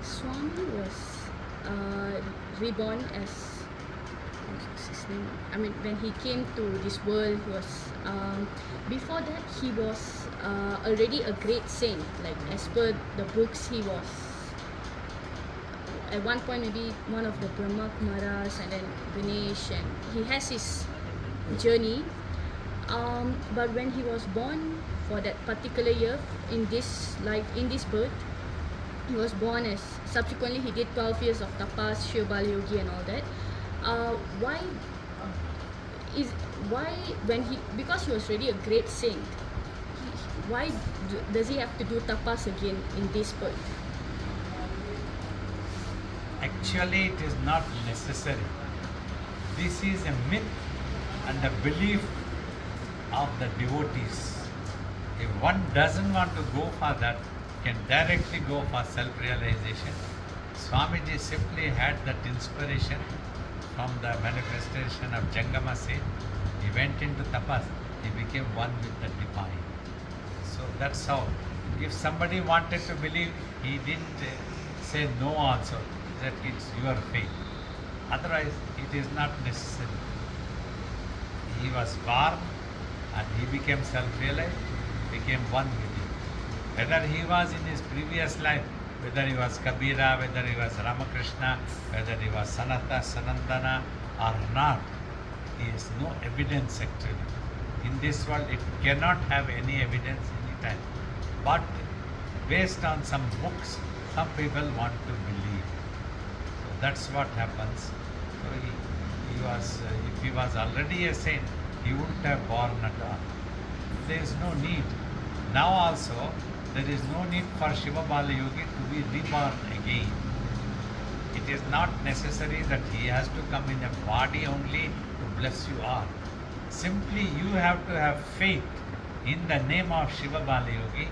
Swami was reborn as what's his name? I mean, when he came to this world, he was before that he was already a great saint. Like as per the books, he was at one point maybe one of the Brahma Kumaras, and then Ganesh, and he has his journey. But when he was born for that particular year in this life, in this birth, he was born as, subsequently he did 12 years of tapas, Shiva Bala Yogi and all that. Why when he, because he was already a great saint, why does he have to do tapas again in this birth? Actually, it is not necessary. This is a myth and a belief of the devotees. If one doesn't want to go for that, can directly go for self-realization. Swamiji simply had that inspiration from the manifestation of Jangama Saint. He went into tapas, he became one with the divine. So that's how. If somebody wanted to believe, he didn't say no also, that it's your faith. Otherwise, it is not necessary. He was born and he became self-realized, became one with it. Whether he was in his previous life, whether he was Kabira, whether he was Ramakrishna, whether he was Sanandana or not, is no evidence actually. In this world, it cannot have any evidence any time. But based on some books, some people want to believe. So that's what happens. So he was, if he was already a saint, he wouldn't have born at all. There is no need. Now also, there is no need for Shiva Bala Yogi to be reborn again. It is not necessary that he has to come in a body only to bless you all. Simply you have to have faith in the name of Shiva Bala Yogi,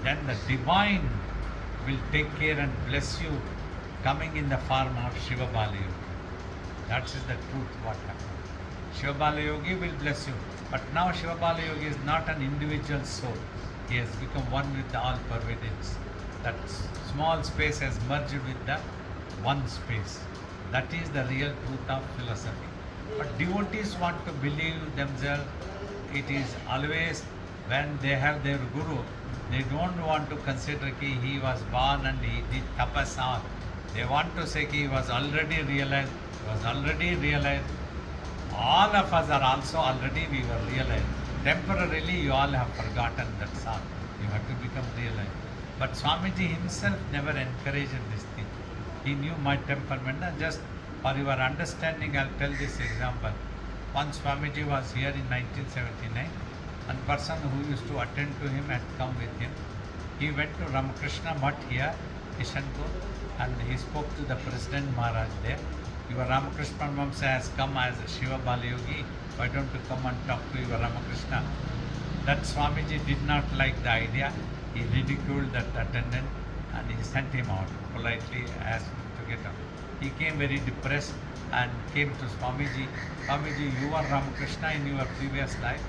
then the divine will take care and bless you coming in the form of Shiva Bala Yogi. That is the truth what happens. Shiva Bala Yogi will bless you. But now Shiva Bala Yogi is not an individual soul. He has become one with the all-pervadence. That small space has merged with the one space. That is the real truth of philosophy. But devotees want to believe themselves. It is always when they have their guru, they don't want to consider that he was born and he did tapasa. They want to say that he was already realized. He was already realized. All of us are also already we were realized. Temporarily you all have forgotten that song. You have to become realized. But Swamiji himself never encouraged this thing. He knew my temperament, and just for your understanding I'll tell this example. Once Swamiji was here in 1979, one person who used to attend to him had come with him. He went to Ramakrishna Mutt here, Kishanpur, and he spoke to the President Maharaj there. Your Ramakrishna Mamsa has come as a Shiva Bala Yogi. Why don't you come and talk to your Ramakrishna? That Swamiji did not like the idea. He ridiculed that attendant and he sent him out, politely asked him to get out. He came very depressed and came to Swamiji. Swamiji, you were Ramakrishna in your previous life,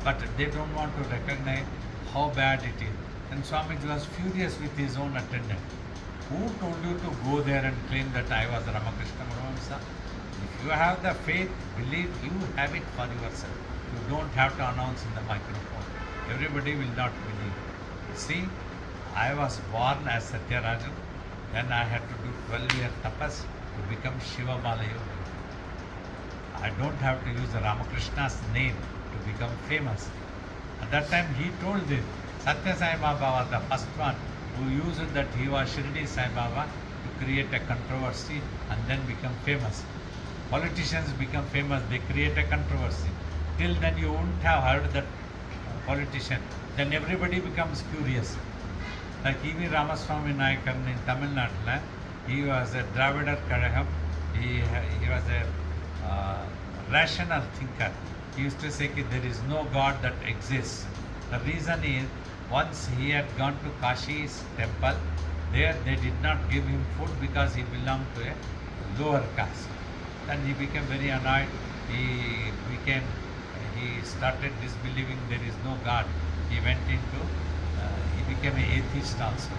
but they don't want to recognize how bad it is. And Swamiji was furious with his own attendant. Who told you to go there and claim that I was Ramakrishna Paramahamsa? If you have the faith, believe, you have it for yourself. You don't have to announce in the microphone. Everybody will not believe. See, I was born as Satyarajan, then I had to do 12-year tapas to become Shiva Bala Yogi. I don't have to use Ramakrishna's name to become famous. At that time he told this. Satya Sai Baba was the first one who used that he was Shirdi Sai Baba to create a controversy and then become famous. Politicians become famous, they create a controversy. Till then you wouldn't have heard that politician. Then everybody becomes curious. Like E.V. Ramaswamy Nayakan in Tamil Nadu, he was a Dravidar Kadagam. He was a rational thinker. He used to say that there is no God that exists. The reason is, once he had gone to Kashi's temple, there they did not give him food because he belonged to a lower caste. Then he became very annoyed. He started disbelieving there is no God. He went into, he became an atheist also.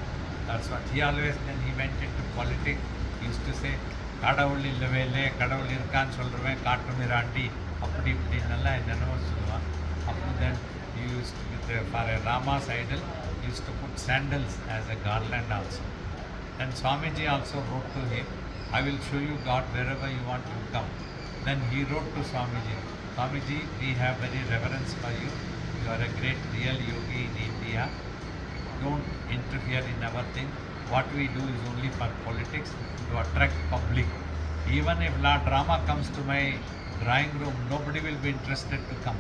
That's what he always, when he went into politics, he used to say, கடவுள் இல்லவே இல்லை, கடவுள் இருக்கான்னு சொல்கிறவன் காட்டு மிராண்டி அப்படி இப்படின்னெல்லாம் என்னென்னவோ சொல்லுவான். அப்போ then he used to, for a Rama's idol, he used to put sandals as a garland also. Then Swamiji also wrote to him, I will show you God wherever you want to come. Then he wrote to Swamiji, Swamiji, we have very reverence for you. You are a great real yogi in India. Don't interfere in our thing. What we do is only for politics, to attract public. Even if Lord Rama comes to my drawing room, nobody will be interested to come.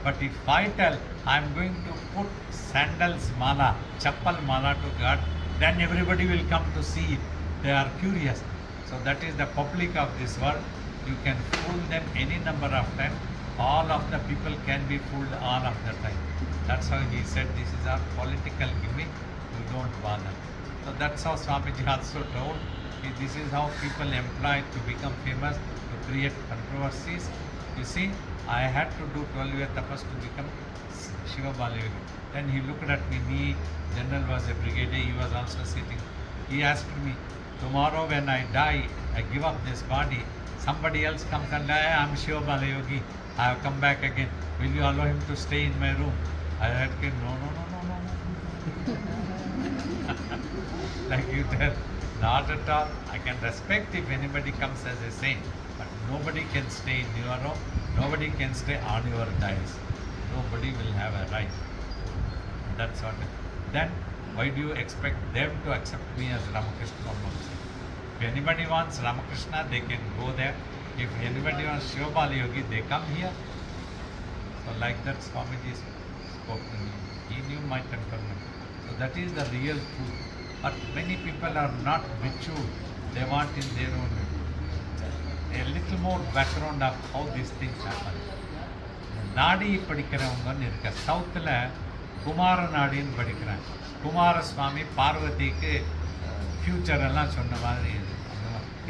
But if I tell I am going to put sandals mala, chappal mala to God, then everybody will come to see it. They are curious. So that is the public of this world. You can fool them any number of times. All of the people can be fooled all of the time. That's how he said, this is our political gimmick, you don't bother. So that's how Swamiji also told. This is how people employ to become famous, to create controversies. You see, I had to do 12-year tapas to become Shiva Balayogi. Then he looked at me, General was a brigadier, he was also sitting. He asked me, tomorrow when I die, I give up this body, somebody else comes and I am Shiva Balayogi, I have come back again. Will you allow him to stay in my room? I had to say, no. Like you tell, not at all. I can respect if anybody comes as a saint, but nobody can stay in your room, nobody can stay on your dais. Nobody will have a right. That's what. Then, why do you expect them to accept me as Ramakrishna Paramahamsa? If anybody wants Ramakrishna, they can go there. If anybody wants Shiva Balayogi, they come here. So like that Swamiji spoke to me. He knew my temperament. So that is the real truth. But many people are not mature. They want in their own way. A little more background of how these things happen. நாடி படிக்கிறவங்கன்னு இருக்க சவுத்தில் குமார நாடின்னு படிக்கிறேன். குமாரசுவாமி பார்வதிக்கு future எல்லாம் சொன்ன மாதிரி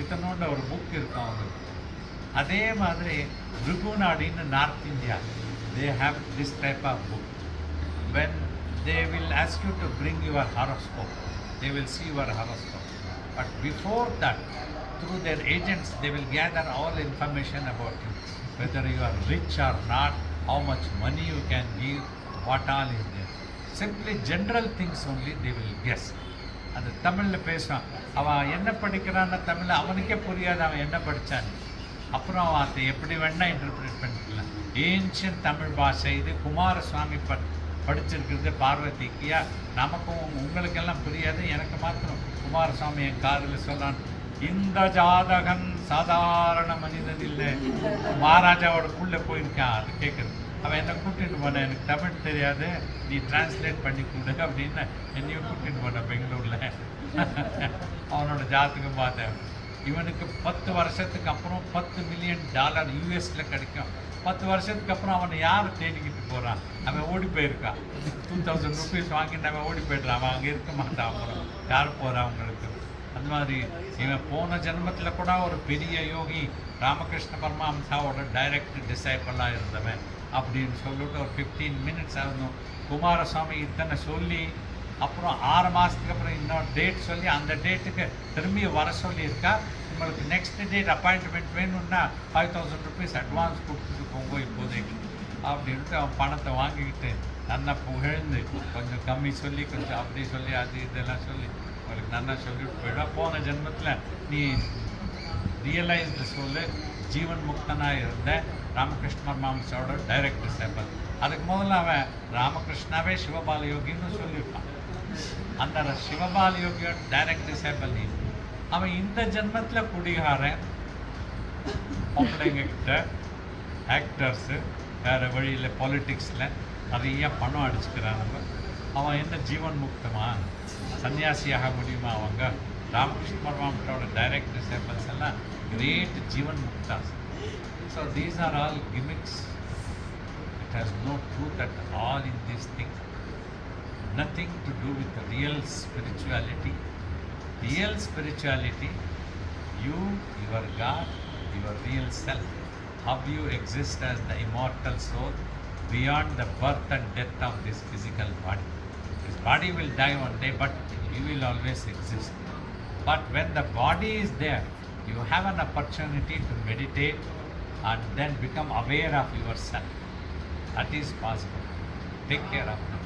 இத்தனோட ஒரு book இருக்கும் அவங்களுக்கு. அதே மாதிரி பிருகு நாடின்னு north India, they have this type of book. When they will ask you to bring your horoscope, they will see your horoscope. But before that, through their agents, they will gather all information about you. Whether you are rich or not, how much money you can give, what all is there. Simply general things only they will guess. அந்த தமிழில் பேசுவான், அவன் என்ன படிக்கிறான்னு தமிழில் அவனுக்கே புரியாது அவன் என்ன படித்தான். அப்புறம் அவன் அதை எப்படி வேணால் இன்டர்பிரேட் பண்ணிக்கலாம். ஏன்ஷியன் தமிழ் பாஷை இது. குமாரசுவாமி படிச்சிருக்கிறது பார்வதிக்கியா, நமக்கும் உங்களுக்கெல்லாம் புரியாது, எனக்கு மாத்திரம் குமாரசுவாமி என் காதில் சொல்லான், இந்த ஜாதகன் சாதாரண மனிதன் இல்லை, மகாராஜாவோட புள்ள போயிருக்கான். அது கேட்குறது. அவன் என்னை கூட்டிகிட்டு போனேன், எனக்கு தமிழ் தெரியாது, நீ டிரான்ஸ்லேட் பண்ணி கொடு அப்படின்னு என்னையும் கூட்டிகிட்டு போனேன் பெங்களூரில். அவனோட ஜாதகம் பார்த்தேன். இவனுக்கு 10 வருஷத்துக்கு அப்புறம் $10 மில்லியன் யூஎஸில் கிடைக்கும். 10 வருஷத்துக்கு அப்புறம் அவனை யார் தேடிக்கிட்டு போகிறான்? அவன் ஓடி போயிருக்கான். 2000 rupees வாங்கிட்டு அவன் ஓடி போய்ட்றான். அவன் அங்கே இருக்க மாட்டான். அப்புறம் யார் போகிறான் அவங்களுக்கு? அந்த மாதிரி இவன் போன ஜென்மத்தில் கூட ஒரு பெரிய யோகி ராமகிருஷ்ண பரமஹம்சாவோட டைரக்ட் டிசைபிளாக இருந்தவன் அப்படின்னு சொல்லிட்டு ஒரு 15 minutes ஆகணும். குமாரசுவாமி இத்தனை சொல்லி அப்புறம் 6 மாதத்துக்கு அப்புறம் இன்னொரு டேட் சொல்லி அந்த டேட்டுக்கு திரும்பி வர சொல்லியிருக்கா. உங்களுக்கு நெக்ஸ்ட் டேட் அப்பாயின்மெண்ட் வேணும்னா 5000 rupees அட்வான்ஸ் கொடுத்துட்டு போங்க இப்போதைக்கு அப்படின்ட்டு அவன் பணத்தை வாங்கிக்கிட்டு நல்லா புகழ்ந்து கொஞ்சம் கம்மி சொல்லி கொஞ்சம் அப்படி சொல்லி அது இதெல்லாம் சொல்லி உங்களுக்கு நல்லா சொல்லிட்டு போயிடும். போன ஜென்மத்தில் நீ ரியலைஸ்டு சொல்லு, ஜீவன் முக்தனாக இருந்த ராமகிருஷ்ண பரமஹம்சாவோட டைரக்ட் டிசைபிள். அதுக்கு முதல்ல அவன் ராமகிருஷ்ணாவே சிவபாலயோகின்னு சொல்லியிருப்பான். அந்த சிவபாலயோகியோட டைரக்ட் டிசைபிள் நீ. அவன் இந்த ஜென்மத்தில் குடிகாரன், பொம்பளைங்கிட்ட ஆக்டர்ஸு, வேறு வழியில் பாலிட்டிக்ஸில் நிறைய பணம் அடிச்சுக்கிறானுங்க. அவன் என்ன ஜீவன் முக்தமா, சன்னியாசியாக முடியுமா? அவங்க ராமகிருஷ்ண பரமஹம்சாவோட டைரக்ட் டிசைபிள்ஸ் எல்லாம் கிரேட் ஜீவன் முக்தாஸ். So these are all gimmicks. It has no truth at all in these things. Nothing to do with the real spirituality. Real spirituality, you, your God, your real self, how you exist as the immortal soul beyond the birth and death of this physical body. This body will die one day, but you will always exist. But when the body is there, you have an opportunity to meditate and then become aware of yourself. That is possible. Take care of that.